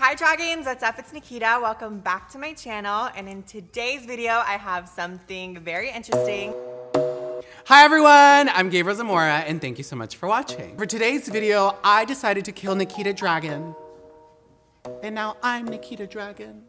Hi Dragons, what's up? It's Nikita. Welcome back to my channel, and in today's video I have something very interesting. Hi everyone, I'm Gabriel Zamora and thank you so much for watching. For today's video, I decided to kill Nikita Dragun. And now I'm Nikita Dragun.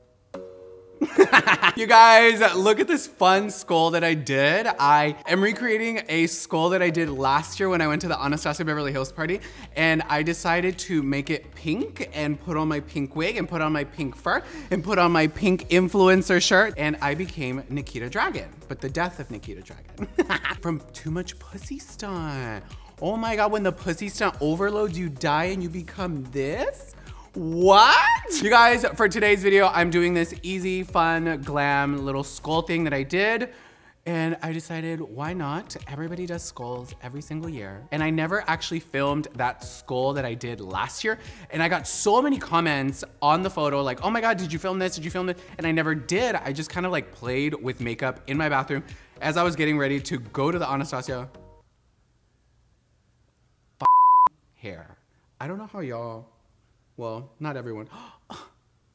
You guys, look at this fun skull that I did. I am recreating a skull that I did last year when I went to the Anastasia Beverly Hills party, and I decided to make it pink and put on my pink wig and put on my pink fur and put on my pink influencer shirt, and I became Nikita Dragun, but the death of Nikita Dragun. From too much pussy stunt. Oh my God, when the pussy stunt overloads, you die and you become this? What? You guys, for today's video, I'm doing this easy, fun, glam little skull thing that I did. And I decided, why not? Everybody does skulls every single year. And I never actually filmed that skull that I did last year. And I got so many comments on the photo like, oh my God, did you film this? Did you film this? And I never did. I just kind of like played with makeup in my bathroom as I was getting ready to go to the Anastasia hair. I don't know how y'all, well, not everyone.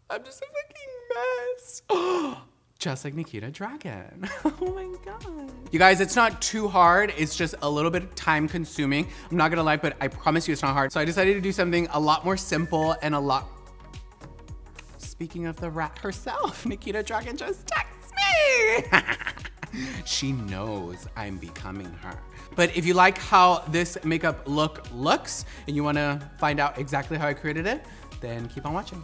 I'm just a fucking mess. Just like Nikita Dragun. Oh my God. You guys, it's not too hard. It's just a little bit time consuming. I'm not gonna lie, but I promise you it's not hard. So I decided to do something a lot more simple and a lot... Speaking of the rat herself, Nikita Dragun just texts me. She knows I'm becoming her. But if you like how this makeup look looks and you wanna find out exactly how I created it, then keep on watching.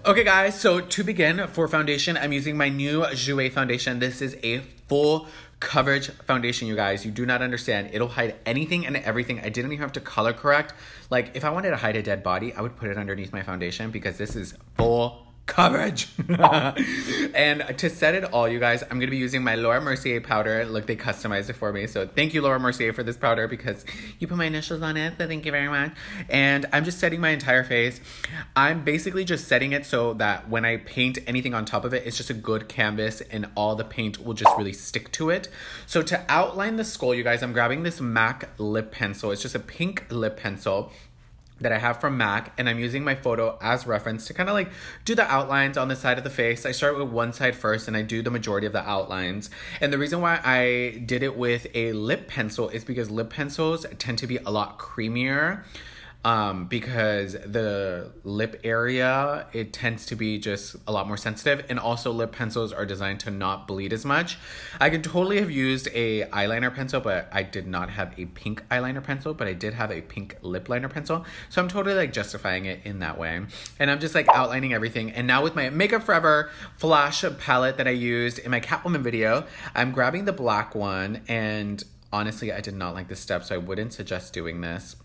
Okay guys, so to begin, for foundation, I'm using my new Jouer foundation. This is a full coverage foundation, you guys. You do not understand. It'll hide anything and everything. I didn't even have to color correct. Like if I wanted to hide a dead body, I would put it underneath my foundation because this is full coverage. And to set it all, you guys, I'm gonna be using my Laura Mercier powder. Look, they customized it for me. So thank you, Laura Mercier, for this powder because you put my initials on it. So thank you very much. And I'm just setting my entire face. I'm basically just setting it so that when I paint anything on top of it, it's just a good canvas and all the paint will just really stick to it. So to outline the skull, you guys, I'm grabbing this MAC lip pencil. It's just a pink lip pencil that I have from MAC, and I'm using my photo as reference to kind of like do the outlines on the side of the face. I start with one side first and I do the majority of the outlines. And the reason why I did it with a lip pencil is because lip pencils tend to be a lot creamier. Because the lip area, it tends to be just a lot more sensitive, and also lip pencils are designed to not bleed as much. I could totally have used a eyeliner pencil, but I did not have a pink eyeliner pencil, but I did have a pink lip liner pencil. So I'm totally like justifying it in that way. And I'm just like outlining everything. And now with my Makeup Forever Flash palette that I used in my Catwoman video, I'm grabbing the black one, and honestly, I did not like this step, so I wouldn't suggest doing this,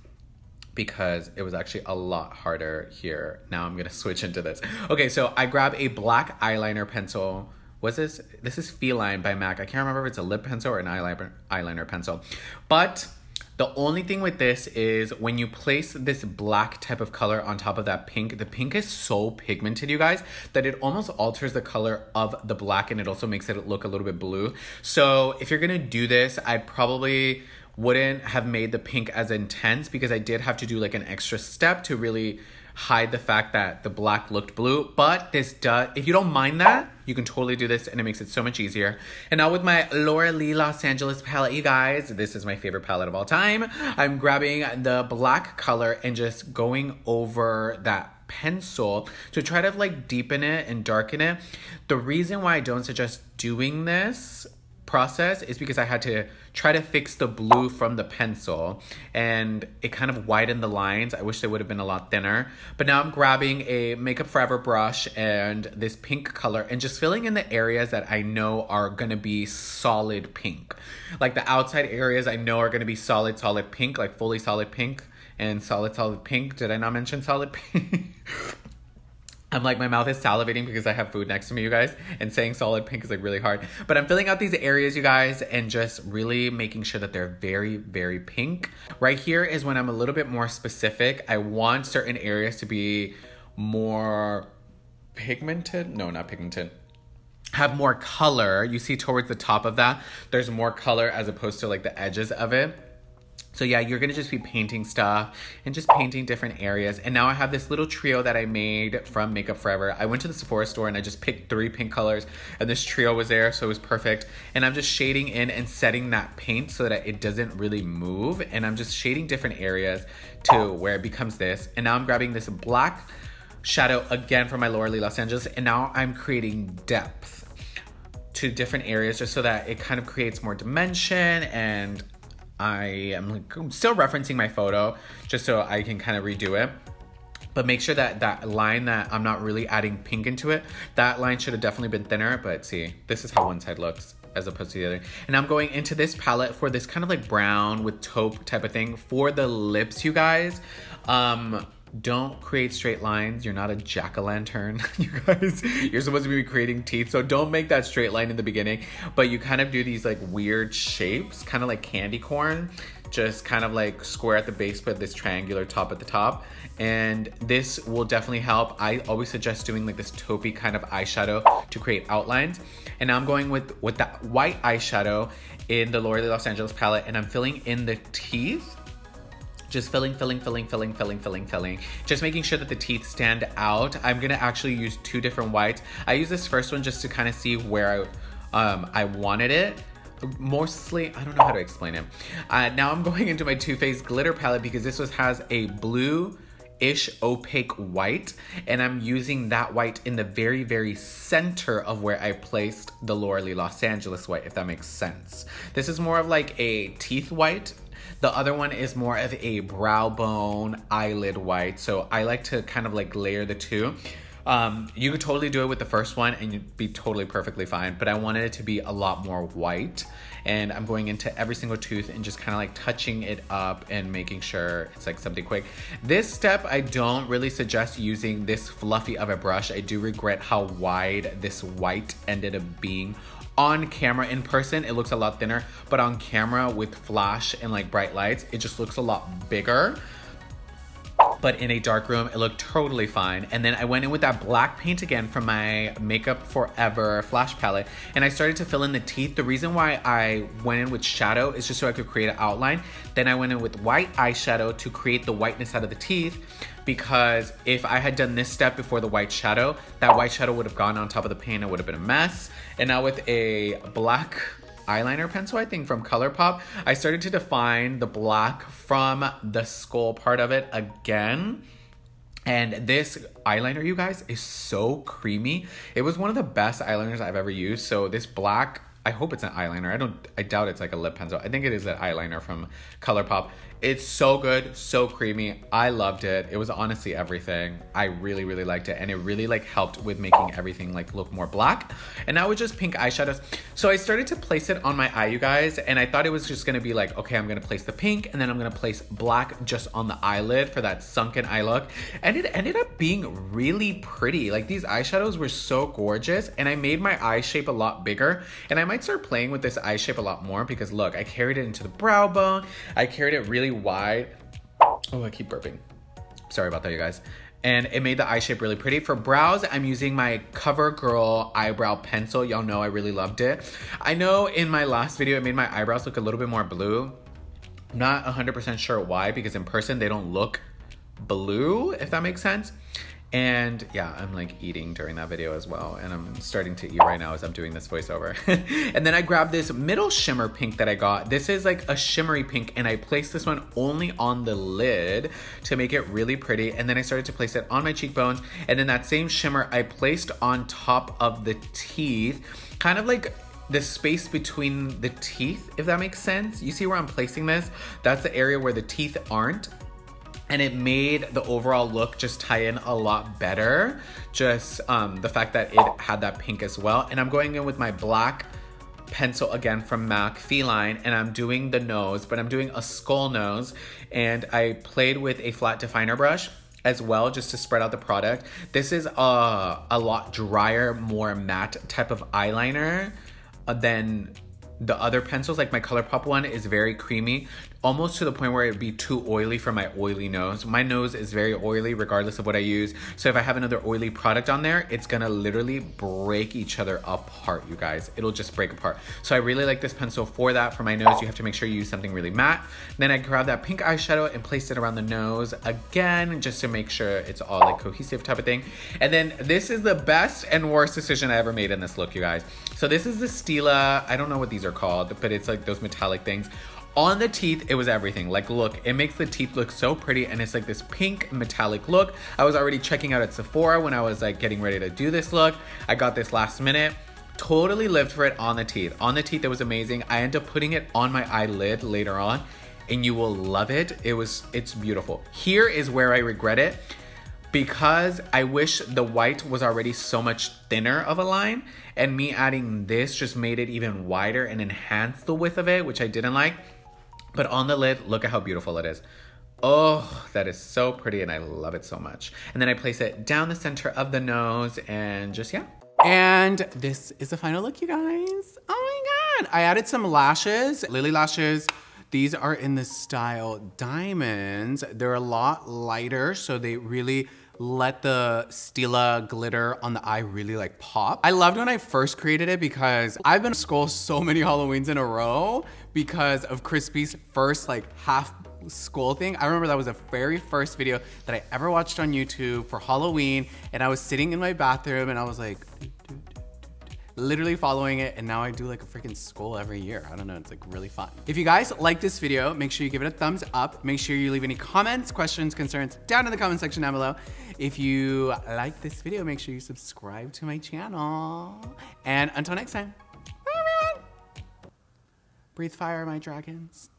because it was actually a lot harder here. Now I'm gonna switch into this. Okay, so I grab a black eyeliner pencil. What's this? This is Feline by MAC. I can't remember if it's a lip pencil or an eyeliner pencil. But the only thing with this is when you place this black type of color on top of that pink, the pink is so pigmented, you guys, that it almost alters the color of the black, and it also makes it look a little bit blue. So if you're gonna do this, I'd probably wouldn't have made the pink as intense, because I did have to do like an extra step to really hide the fact that the black looked blue. But this does, if you don't mind that, you can totally do this and it makes it so much easier. And now with my Laura Lee Los Angeles palette, you guys, this is my favorite palette of all time. I'm grabbing the black color and just going over that pencil to try to like deepen it and darken it. The reason why I don't suggest doing this process is because I had to try to fix the blue from the pencil, and it kind of widened the lines. I wish they would have been a lot thinner. But now I'm grabbing a Makeup Forever brush and this pink color and just filling in the areas that I know are gonna be solid pink. Like the outside areas I know are gonna be solid pink, like fully solid pink and solid pink. Did I not mention solid pink? I'm like, my mouth is salivating because I have food next to me, you guys, and saying solid pink is like really hard. But I'm filling out these areas, you guys, and just really making sure that they're very, very pink. Right here is when I'm a little bit more specific. I want certain areas to be more pigmented. No, not pigmented. Have more color. You see towards the top of that, there's more color as opposed to like the edges of it. So yeah, you're gonna just be painting stuff and just painting different areas. And now I have this little trio that I made from Makeup Forever. I went to the Sephora store and I just picked 3 pink colors and this trio was there, so it was perfect. And I'm just shading in and setting that paint so that it doesn't really move. And I'm just shading different areas to where it becomes this. And now I'm grabbing this black shadow again from my Lower Lee Los Angeles. And now I'm creating depth to different areas just so that it kind of creates more dimension. And I'm still referencing my photo just so I can kind of redo it. But make sure that that line that I'm not really adding pink into it, that line should have definitely been thinner. But see, this is how one side looks as opposed to the other. And I'm going into this palette for this kind of like brown with taupe type of thing. For the lips, you guys, don't create straight lines. You're not a jack-o'-lantern, you guys. You're supposed to be creating teeth, so don't make that straight line in the beginning. But you kind of do these like weird shapes, kind of like candy corn. Just kind of like square at the base, but this triangular top at the top. And this will definitely help. I always suggest doing like this taupey kind of eyeshadow to create outlines. And now I'm going with that white eyeshadow in the Lower Lee Los Angeles palette, and I'm filling in the teeth. Just filling. Just making sure that the teeth stand out. I'm gonna actually use 2 different whites. I use this first one just to kind of see where I wanted it. Mostly, I don't know how to explain it. Now I'm going into my Too Faced glitter palette because this has a blue-ish opaque white, and I'm using that white in the very, very center of where I placed the Lower Lee Los Angeles white, if that makes sense. This is more of like a teeth white. The other one is more of a brow bone eyelid white. So I like to kind of like layer the two. You could totally do it with the first one and you'd be totally perfectly fine, but I wanted it to be a lot more white. And I'm going into every single tooth and just kind of like touching it up and making sure it's like something quick. This step, I don't really suggest using this fluffy of a brush. I do regret how wide this white ended up being. On camera, in person, it looks a lot thinner, but on camera with flash and like bright lights, it just looks a lot bigger. But in a dark room, it looked totally fine. And then I went in with that black paint again from my Makeup Forever Flash palette, and I started to fill in the teeth. The reason why I went in with shadow is just so I could create an outline. Then I went in with white eyeshadow to create the whiteness out of the teeth, because if I had done this step before the white shadow, that white shadow would have gone on top of the paint. It would have been a mess. And now with a black eyeliner pencil, I think from ColourPop, I started to define the black from the skull part of it again. And this eyeliner, you guys, is so creamy. It was one of the best eyeliners I've ever used. So this black, I hope it's an eyeliner. I doubt it's like a lip pencil. I think it is an eyeliner from ColourPop. It's so good, so creamy. I loved it. It was honestly everything. I really, really liked it. And it really like helped with making everything like look more black. And now with just pink eyeshadows. So I started to place it on my eye, you guys. And I thought it was just gonna be like, okay, I'm gonna place the pink and then I'm gonna place black just on the eyelid for that sunken eye look. And it ended up being really pretty. Like these eyeshadows were so gorgeous, and I made my eye shape a lot bigger. And I might start playing with this eye shape a lot more because look, I carried it into the brow bone. I carried it really wide. Oh, I keep burping. Sorry about that, you guys. And it made the eye shape really pretty. For brows, I'm using my CoverGirl eyebrow pencil. Y'all know I really loved it. I know in my last video, it made my eyebrows look a little bit more blue. I'm not 100% sure why, because in person, they don't look blue, if that makes sense. And yeah, I'm like eating during that video as well. And I'm starting to eat right now as I'm doing this voiceover. And then I grabbed this middle shimmer pink that I got. This is like a shimmery pink, and I placed this one only on the lid to make it really pretty. And then I started to place it on my cheekbones. And then that same shimmer I placed on top of the teeth, kind of like the space between the teeth, if that makes sense. You see where I'm placing this? That's the area where the teeth aren't. And it made the overall look just tie in a lot better. Just the fact that it had that pink as well. And I'm going in with my black pencil again from MAC Feline, and I'm doing the nose, but I'm doing a skull nose. And I played with a flat definer brush as well, just to spread out the product. This is a lot drier, more matte type of eyeliner than the other pencils. Like my ColourPop one is very creamy. almost to the point where it'd be too oily for my oily nose. My nose is very oily regardless of what I use. So if I have another oily product on there, it's gonna literally break each other apart, you guys. It'll just break apart. So I really like this pencil for that. For my nose, you have to make sure you use something really matte. Then I grabbed that pink eyeshadow and placed it around the nose again, just to make sure it's all like cohesive type of thing. And then this is the best and worst decision I ever made in this look, you guys. So this is the Stila, I don't know what these are called, but it's like those metallic things. On the teeth, it was everything. Like, look, it makes the teeth look so pretty, and it's like this pink metallic look. I was already checking out at Sephora when I was like getting ready to do this look. I got this last minute. Totally lived for it on the teeth. On the teeth, it was amazing. I ended up putting it on my eyelid later on, and you will love it. It's beautiful. Here is where I regret it, because I wish the white was already so much thinner of a line, and me adding this just made it even wider and enhanced the width of it, which I didn't like. But on the lid, look at how beautiful it is. Oh, that is so pretty, and I love it so much. And then I place it down the center of the nose, and just, yeah. And this is the final look, you guys. Oh my God. I added some lashes, Lily lashes. These are in the style Diamonds. They're a lot lighter, so they really let the Stila glitter on the eye really like pop. I loved when I first created it because I've been skull so many Halloweens in a row because of Crispy's first like half skull thing. I remember that was the very first video that I ever watched on YouTube for Halloween, and I was sitting in my bathroom and I was like, literally following it, and now I do like a freaking skull every year. I don't know, it's like really fun. If you guys like this video, make sure you give it a thumbs up. Make sure you leave any comments, questions, concerns down in the comment section down below. If you like this video, make sure you subscribe to my channel. And until next time, bye everyone. Breathe fire, my dragons.